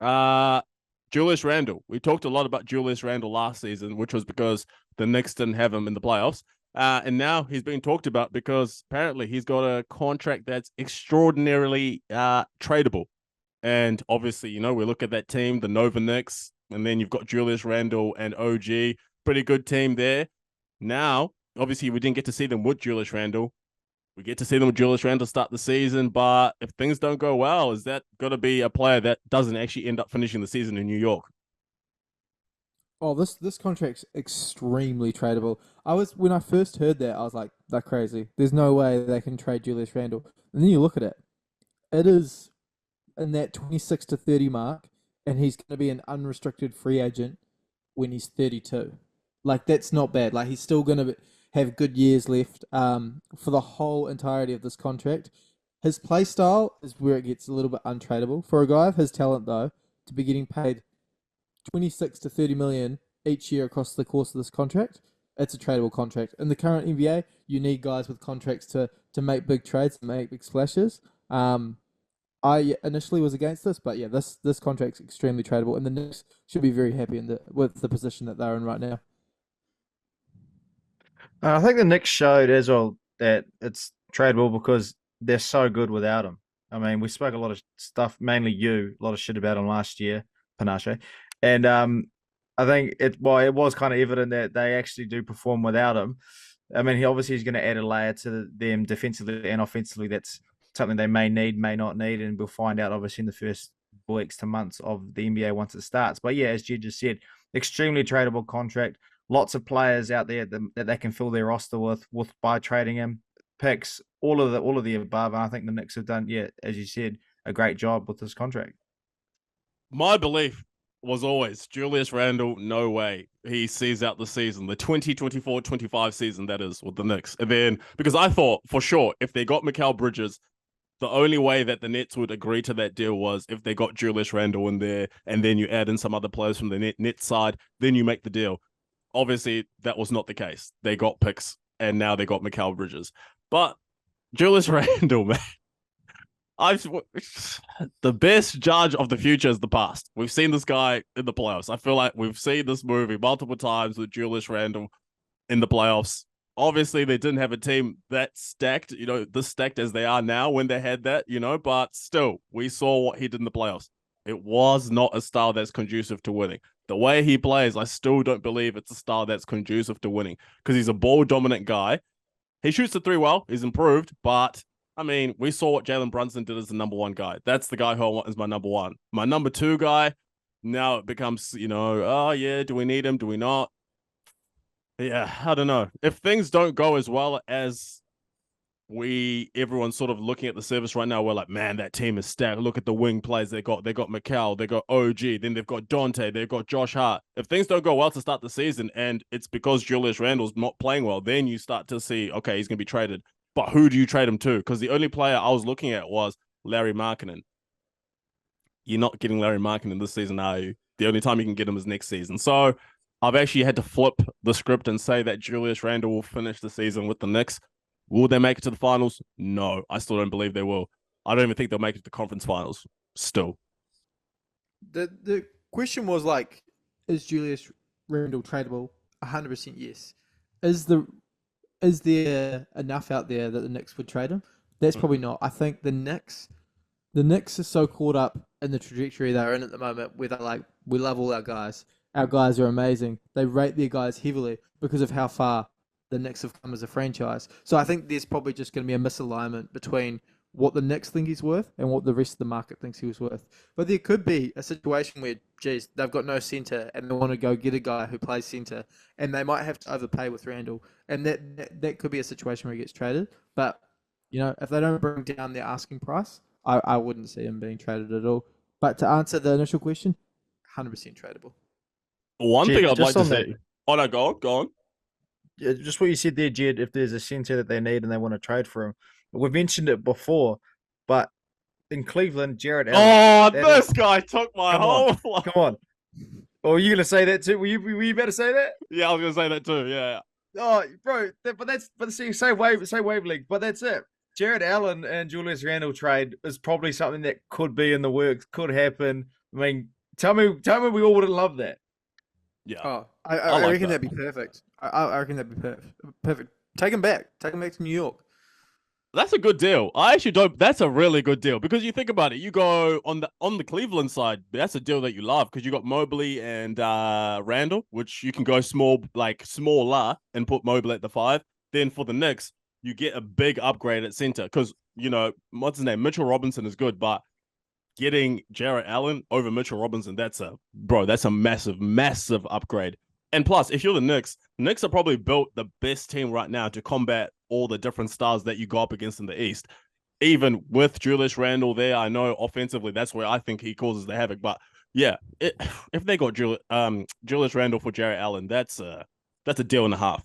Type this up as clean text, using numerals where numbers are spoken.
Uh, Julius Randle. We talked a lot about Julius Randle last season, which was because the Knicks didn't have him in the playoffs. And now he's being talked about because apparently he's got a contract that's extraordinarily tradable. And obviously, we look at that team, the Nova Knicks, and then you've got Julius Randle and OG. Pretty good team there. Now, obviously, we didn't get to see them with Julius Randle. We get to see them with Julius Randle start the season, but if things don't go well, is that going to be a player that doesn't actually end up finishing the season in New York? Oh, this contract's extremely tradable. When I first heard that, I was like, they're crazy. There's no way they can trade Julius Randle. And then you look at it. It is in that 26 to 30 mark, and he's going to be an unrestricted free agent when he's 32. Like, that's not bad. Like, he's still going to have good years left for the whole entirety of this contract. His play style is where it gets a little bit untradeable. For a guy of his talent, though, to be getting paid 26 to 30 million each year across the course of this contract, it's a tradable contract. In the current NBA, you need guys with contracts to make big trades and make big splashes. I initially was against this, but yeah, this contract's extremely tradable, and the Knicks should be very happy with the position that they're in right now. I think the Knicks showed as well that it's tradable because they're so good without him. I mean, we spoke a lot of stuff, mainly you, a lot of shit about him last year, Panache, and I think it was kind of evident that they actually do perform without him. I mean, he's going to add a layer to them defensively and offensively. That's something they may need, may not need, and we'll find out obviously in the first weeks to months of the NBA once it starts. But yeah, as Jed just said, extremely tradable contract. Lots of players out there that they can fill their roster with by trading him, picks, all of the above. And I think the Knicks have done, yeah, as you said, a great job with this contract. My belief was always Julius Randle, no way he sees out the season, the 2024-25 season, that is, with the Knicks. And then, because I thought for sure, if they got Mikal Bridges, the only way that the Nets would agree to that deal was if they got Julius Randle in there and then you add in some other players from the net side, then you make the deal. Obviously, that was not the case. They got picks and now they got Mikal Bridges. But Julius Randle, man, I've the best judge of the future is the past. We've seen this guy in the playoffs. I feel like we've seen this movie multiple times with Julius Randle in the playoffs. Obviously, they didn't have a team that stacked, this stacked as they are now when they had that, but still, we saw what he did in the playoffs. It was not a style that's conducive to winning. The way he plays, I still don't believe it's a style that's conducive to winning because he's a ball dominant guy. He shoots the three well, he's improved, but I mean, we saw what Jalen Brunson did as the number one guy. That's the guy who I want as my number one. My number two guy, now it becomes, oh yeah, do we need him? Do we not? Yeah, I don't know. If things don't go as well as everyone's sort of looking at the service right now, we're like, man, that team is stacked. Look at the wing plays they got. They got Mikal, they got OG, then they've got Dante, they've got Josh Hart. If things don't go well to start the season and it's because Julius Randle's not playing well, then you start to see, okay, he's going to be traded. But who do you trade him to? Because the only player I was looking at was Larry Markkinen. You're not getting Larry Markkinen this season, are you? The only time you can get him is next season. So I've actually had to flip the script and say that Julius Randle will finish the season with the Knicks. Will they make it to the finals? No, I still don't believe they will. I don't even think they'll make it to the conference finals still. The question was like, is Julius Randle tradable? 100% yes. Is there enough out there that the Knicks would trade him? That's probably not. I think the Knicks are so caught up in the trajectory they're in at the moment where they're like, we love all our guys. Our guys are amazing. They rate their guys heavily because of how far the Knicks have come as a franchise. So I think there's probably just going to be a misalignment between what the Knicks think he's worth and what the rest of the market thinks he was worth. But there could be a situation where, geez, they've got no centre and they want to go get a guy who plays centre and they might have to overpay with Randle. And that could be a situation where he gets traded. But, if they don't bring down their asking price, I wouldn't see him being traded at all. But to answer the initial question, 100% tradable. One thing I'd like to say. Oh, no, go on. Yeah, just what you said there, Jed, if there's a centre that they need and they want to trade for him. We've mentioned it before, but in Cleveland, Jared Allen. Oh, this guy took my whole life. Come on. Oh, were you going to say that too? Were you about to say that? Yeah, I was going to say that too, yeah. Oh, bro, but see, same wavelength, but that's it. Jared Allen and Julius Randle trade is probably something that could be in the works, could happen. I mean, tell me we all wouldn't love that. Yeah. Oh, I I like reckon that. that'd be perfect. I reckon that'd be perfect. Perfect. Take him back. Take him back to New York. That's a good deal. I actually don't. That's a really good deal because you think about it. You go on the Cleveland side. That's a deal that you love because you got Mobley and Randall, which you can go smaller and put Mobley at the 5. Then for the Knicks, you get a big upgrade at center because what's his name? Mitchell Robinson is good, but getting Jarrett Allen over Mitchell Robinson, that's a massive, massive upgrade. And plus, if you're the Knicks are probably built the best team right now to combat all the different stars that you go up against in the East. Even with Julius Randle there, I know offensively that's where I think he causes the havoc. But yeah, if they got Julius Randle for Jarrett Allen, that's a deal and a half.